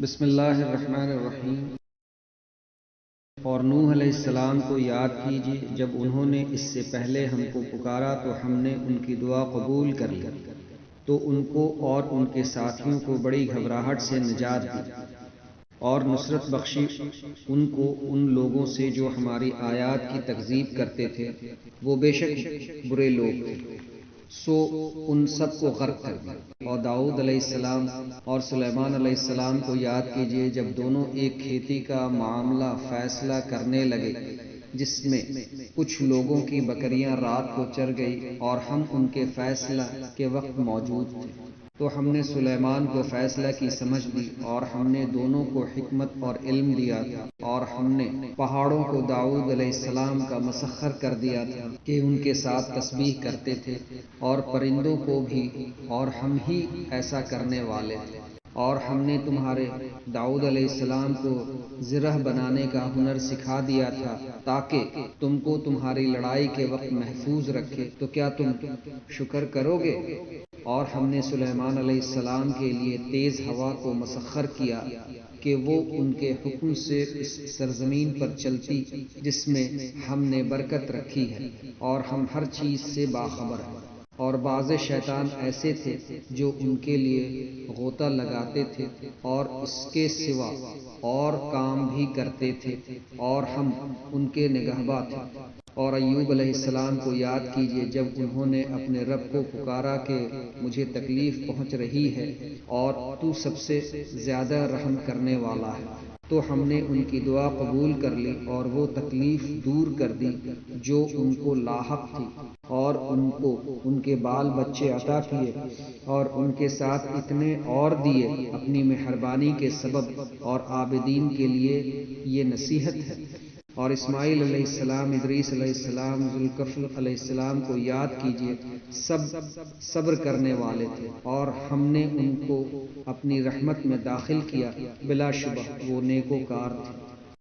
بسم اللہ الرحمن الرحیم۔ اور نوح علیہ السلام کو یاد کیجیے جب انہوں نے اس سے پہلے ہم کو پکارا تو ہم نے ان کی دعا قبول کر لی، تو ان کو اور ان کے ساتھیوں کو بڑی گھبراہٹ سے نجات دی اور نصرت بخشی ان کو ان لوگوں سے جو ہماری آیات کی تکذیب کرتے تھے، وہ بے شک برے لوگ تھے، سو ان سب کو غرق کر دیا۔ اور داؤد علیہ السلام اور سلیمان علیہ السلام کو یاد کیجیے جب دونوں ایک کھیتی کا معاملہ فیصلہ کرنے لگے جس میں کچھ لوگوں کی بکریاں رات کو چر گئی اور ہم ان کے فیصلہ کے وقت موجود تھے، تو ہم نے سلیمان کو فیصلہ کی سمجھ دی اور ہم نے دونوں کو حکمت اور علم دیا تھا، اور ہم نے پہاڑوں کو داؤد علیہ السلام کا مسخر کر دیا تھا کہ ان کے ساتھ تسبیح کرتے تھے، اور پرندوں کو بھی، اور ہم ہی ایسا کرنے والے تھے۔ اور ہم نے تمہارے داؤد علیہ السلام کو زرہ بنانے کا ہنر سکھا دیا تھا تاکہ تم کو تمہاری لڑائی کے وقت محفوظ رکھے، تو کیا تم شکر کرو گے؟ اور ہم نے سلیمان علیہ السلام کے لیے تیز ہوا کو مسخر کیا کہ وہ ان کے حکم سے اس سرزمین پر چلتی جس میں ہم نے برکت رکھی ہے، اور ہم ہر چیز سے باخبر ہیں۔ اور بعض شیطان ایسے تھے جو ان کے لیے غوطہ لگاتے تھے اور اس کے سوا اور کام بھی کرتے تھے، اور ہم ان کے نگہباں تھے۔ اور ایوب علیہ السلام کو یاد کیجیے جب انہوں نے اپنے رب کو پکارا کہ مجھے تکلیف پہنچ رہی ہے اور تو سب سے زیادہ رحم کرنے والا ہے، تو ہم نے ان کی دعا قبول کر لی اور وہ تکلیف دور کر دی جو ان کو لاحق تھی، اور ان کو ان کے بال بچے عطا کیے اور ان کے ساتھ اتنے اور دیے اپنی مہربانی کے سبب، اور عابدین کے لیے یہ نصیحت ہے۔ اور اسماعیل علیہ السلام، ادریس علیہ السلام، ذوالکفل علیہ السلام کو یاد کیجیے، سب صبر کرنے والے تھے اور ہم نے ان کو اپنی رحمت میں داخل کیا، بلا شبہ وہ نیکوکار تھے۔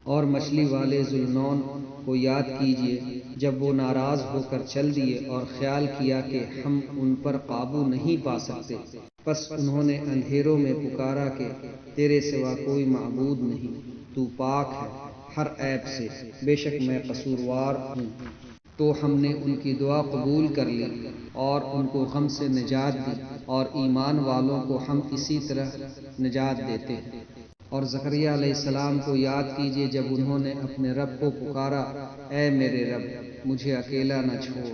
اور مچھلی والے ذوالنون کو یاد کیجیے جب وہ ناراض ہو کر چل دیے اور خیال کیا کہ ہم ان پر قابو نہیں پا سکتے، پس انہوں نے اندھیروں میں پکارا کہ تیرے سوا کوئی معبود نہیں، تو پاک ہے ہر عیب سے، بے شک میں قصوروار ہوں۔ تو ہم نے ان کی دعا قبول کر لی اور ان کو غم سے نجات دی، اور ایمان والوں کو ہم اسی طرح نجات دیتے ہیں۔ اور زکریہ علیہ السلام کو یاد کیجیے جب انہوں نے اپنے رب کو پکارا، اے میرے رب مجھے اکیلا نہ چھوڑ،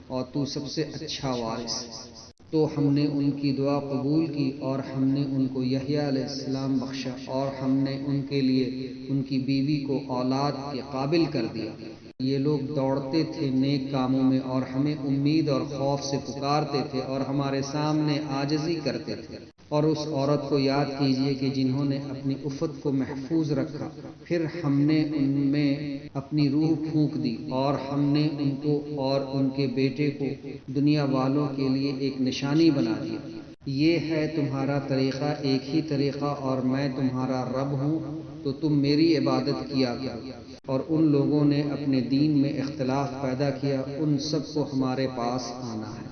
اور تو سب سے اچھا وارث ہے۔ تو ہم نے ان کی دعا قبول کی اور ہم نے ان کو یحییٰ علیہ السلام بخشا، اور ہم نے ان کے لیے ان کی بیوی کو اولاد کے قابل کر دیا۔ یہ لوگ دوڑتے تھے نیک کاموں میں اور ہمیں امید اور خوف سے پکارتے تھے اور ہمارے سامنے عاجزی کرتے تھے۔ اور اس عورت کو یاد کیجیے کہ جنہوں نے اپنی عفت کو محفوظ رکھا، پھر ہم نے ان میں اپنی روح پھونک دی، اور ہم نے ان کو اور ان کے بیٹے کو دنیا والوں کے لیے ایک نشانی بنا دیا۔ یہ ہے تمہارا طریقہ، ایک ہی طریقہ، اور میں تمہارا رب ہوں، تو تم میری عبادت کیا کرو۔ اور ان لوگوں نے اپنے دین میں اختلاف پیدا کیا، ان سب کو ہمارے پاس آنا ہے۔